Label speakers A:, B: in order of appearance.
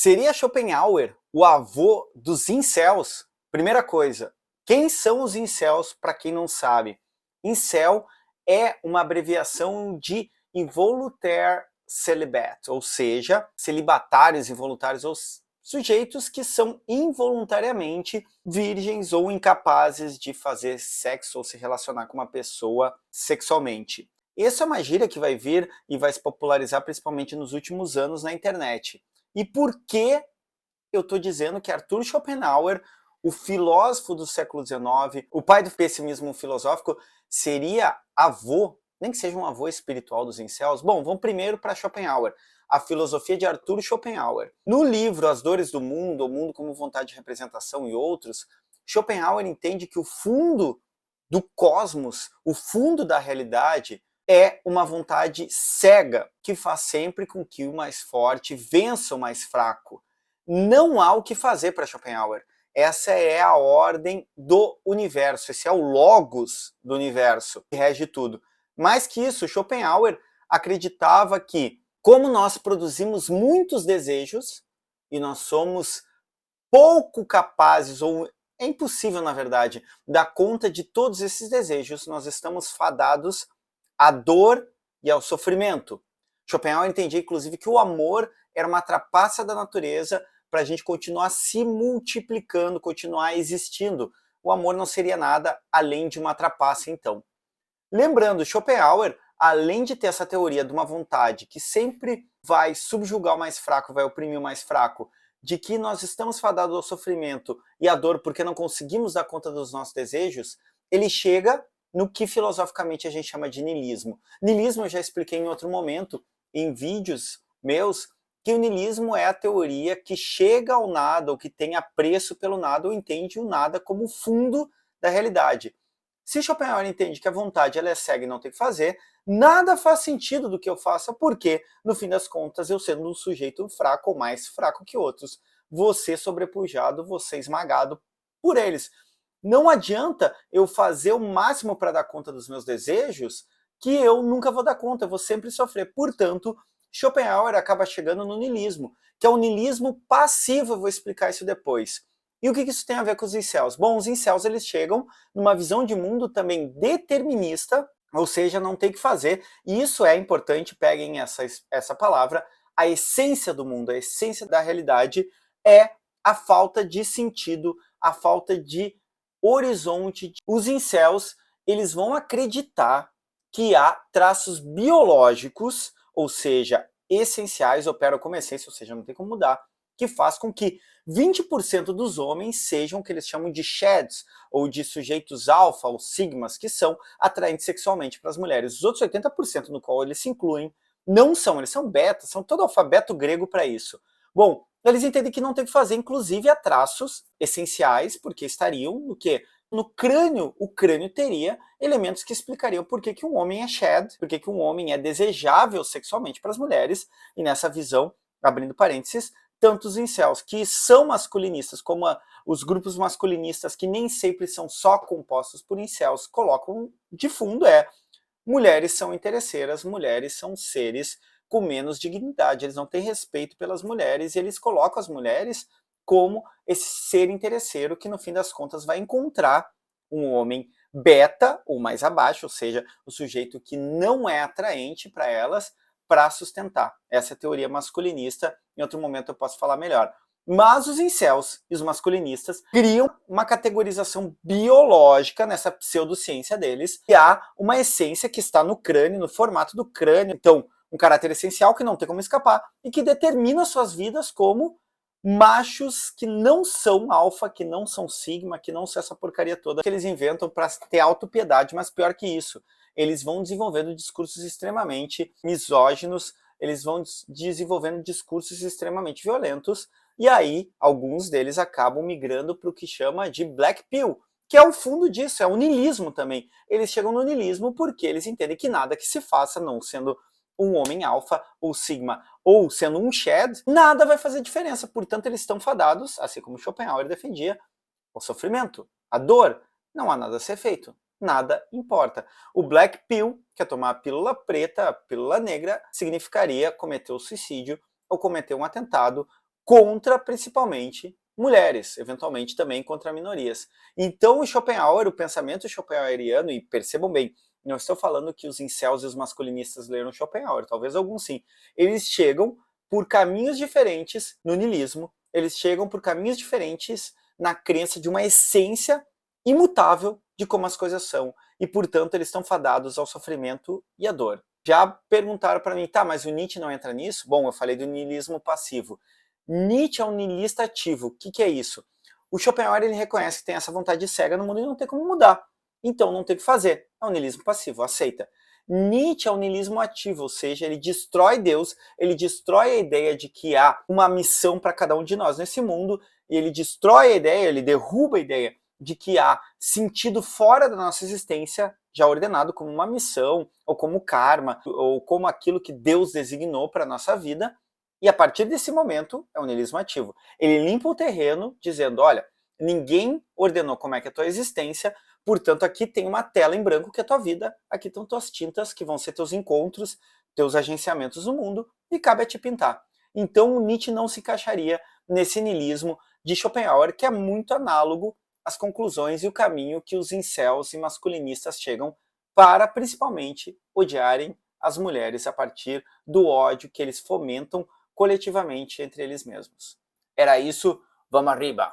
A: Seria Schopenhauer o avô dos incels? Primeira coisa, quem são os incels, para quem não sabe? Incel é uma abreviação de involuntary celibate, ou seja, celibatários involuntários, ou sujeitos que são involuntariamente virgens ou incapazes de fazer sexo ou se relacionar com uma pessoa sexualmente. Essa é uma gíria que vai vir e vai se popularizar principalmente nos últimos anos na internet. E por que eu estou dizendo que Arthur Schopenhauer, o filósofo do século XIX, o pai do pessimismo filosófico, seria avô, nem que seja um avô espiritual dos incels? Bom, vamos primeiro para Schopenhauer, a filosofia de Arthur Schopenhauer. No livro As Dores do Mundo, O Mundo como Vontade de Representação e outros, Schopenhauer entende que o fundo do cosmos, o fundo da realidade, é uma vontade cega que faz sempre com que o mais forte vença o mais fraco. Não há o que fazer para Schopenhauer. Essa é a ordem do universo, esse é o logos do universo que rege tudo. Mais que isso, Schopenhauer acreditava que, como nós produzimos muitos desejos e nós somos pouco capazes, ou é impossível, na verdade, dar conta de todos esses desejos, nós estamos fadados à dor e ao sofrimento. Schopenhauer entendia, inclusive, que o amor era uma trapaça da natureza para a gente continuar se multiplicando, continuar existindo. O amor não seria nada além de uma trapaça, então. Lembrando, Schopenhauer, além de ter essa teoria de uma vontade que sempre vai subjugar o mais fraco, vai oprimir o mais fraco, de que nós estamos fadados ao sofrimento e à dor porque não conseguimos dar conta dos nossos desejos, ele chega no que filosoficamente a gente chama de niilismo. Niilismo eu já expliquei em outro momento, em vídeos meus, que o niilismo é a teoria que chega ao nada, ou que tem apreço pelo nada, ou entende o nada como fundo da realidade. Se Schopenhauer entende que a vontade ela é cega e não tem o que fazer, nada faz sentido do que eu faça, porque, no fim das contas, eu sendo um sujeito fraco ou mais fraco que outros, vou ser sobrepujado, vou ser esmagado por eles. Não adianta eu fazer o máximo para dar conta dos meus desejos, que eu nunca vou dar conta, eu vou sempre sofrer. Portanto, Schopenhauer acaba chegando no niilismo, que é o niilismo passivo, eu vou explicar isso depois. E o que isso tem a ver com os incels? Bom, os incels eles chegam numa visão de mundo também determinista, ou seja, não tem o que fazer, e isso é importante, peguem essa palavra, a essência do mundo, a essência da realidade é a falta de sentido, a falta de horizonte. Os incels, eles vão acreditar que há traços biológicos, ou seja, essenciais, operam como essência, ou seja, não tem como mudar, que faz com que 20% dos homens sejam o que eles chamam de shads, ou de sujeitos alfa ou sigmas, que são atraentes sexualmente para as mulheres. Os outros 80% no qual eles se incluem não são, eles são beta, são todo alfabeto grego para isso. Bom, eles entendem que não tem o que fazer, inclusive há traços essenciais, porque estariam no quê? No crânio, o crânio teria elementos que explicariam por que um homem é shed, por que um homem é desejável sexualmente para as mulheres, e nessa visão, abrindo parênteses, tanto os incels que são masculinistas, como os grupos masculinistas que nem sempre são só compostos por incels, colocam de fundo mulheres são interesseiras, mulheres são seres com menos dignidade, eles não têm respeito pelas mulheres e eles colocam as mulheres como esse ser interesseiro que no fim das contas vai encontrar um homem beta ou mais abaixo, ou seja, o sujeito que não é atraente para elas, para sustentar. Essa é a teoria masculinista, em outro momento eu posso falar melhor. Mas os incels e os masculinistas criam uma categorização biológica nessa pseudociência deles, que há uma essência que está no crânio, no formato do crânio. Então, um caráter essencial que não tem como escapar e que determina suas vidas como machos que não são alfa, que não são sigma, que não são essa porcaria toda que eles inventam para ter autopiedade, mas pior que isso, eles vão desenvolvendo discursos extremamente misóginos, eles vão desenvolvendo discursos extremamente violentos, e aí alguns deles acabam migrando para o que chama de Black Pill, que é o fundo disso, é o niilismo também. Eles chegam no niilismo porque eles entendem que nada que se faça, não sendo um homem alfa ou sigma, ou sendo um shed, nada vai fazer diferença. Portanto, eles estão fadados, assim como Schopenhauer defendia, ao sofrimento, à dor. Não há nada a ser feito. Nada importa. O Black Pill, que é tomar a pílula preta, a pílula negra, significaria cometer o suicídio ou cometer um atentado contra principalmente mulheres, eventualmente também contra minorias. Então o Schopenhauer, o pensamento schopenhaueriano, e percebam bem, não estou falando que os incels e os masculinistas leram Schopenhauer, talvez alguns sim, eles chegam por caminhos diferentes no niilismo, eles chegam por caminhos diferentes na crença de uma essência imutável de como as coisas são, e portanto eles estão fadados ao sofrimento e à dor. Já perguntaram para mim, tá, mas o Nietzsche não entra nisso? Bom, eu falei do niilismo passivo. Nietzsche é um niilista ativo. O que é isso? O Schopenhauer ele reconhece que tem essa vontade cega no mundo e não tem como mudar. Então não tem o que fazer. É um niilismo passivo, aceita. Nietzsche é um niilismo ativo, ou seja, ele destrói Deus, ele destrói a ideia de que há uma missão para cada um de nós nesse mundo, e ele destrói a ideia, ele derruba a ideia de que há sentido fora da nossa existência, já ordenado como uma missão, ou como karma, ou como aquilo que Deus designou para a nossa vida, e a partir desse momento é o niilismo ativo. Ele limpa o terreno dizendo, olha, ninguém ordenou como é que é a tua existência, portanto aqui tem uma tela em branco que é a tua vida, aqui estão tuas tintas, que vão ser teus encontros, teus agenciamentos no mundo, e cabe a te pintar. Então o Nietzsche não se encaixaria nesse niilismo de Schopenhauer, que é muito análogo às conclusões e o caminho que os incels e masculinistas chegam para, principalmente, odiarem as mulheres a partir do ódio que eles fomentam coletivamente entre eles mesmos. Era isso, vamos arriba!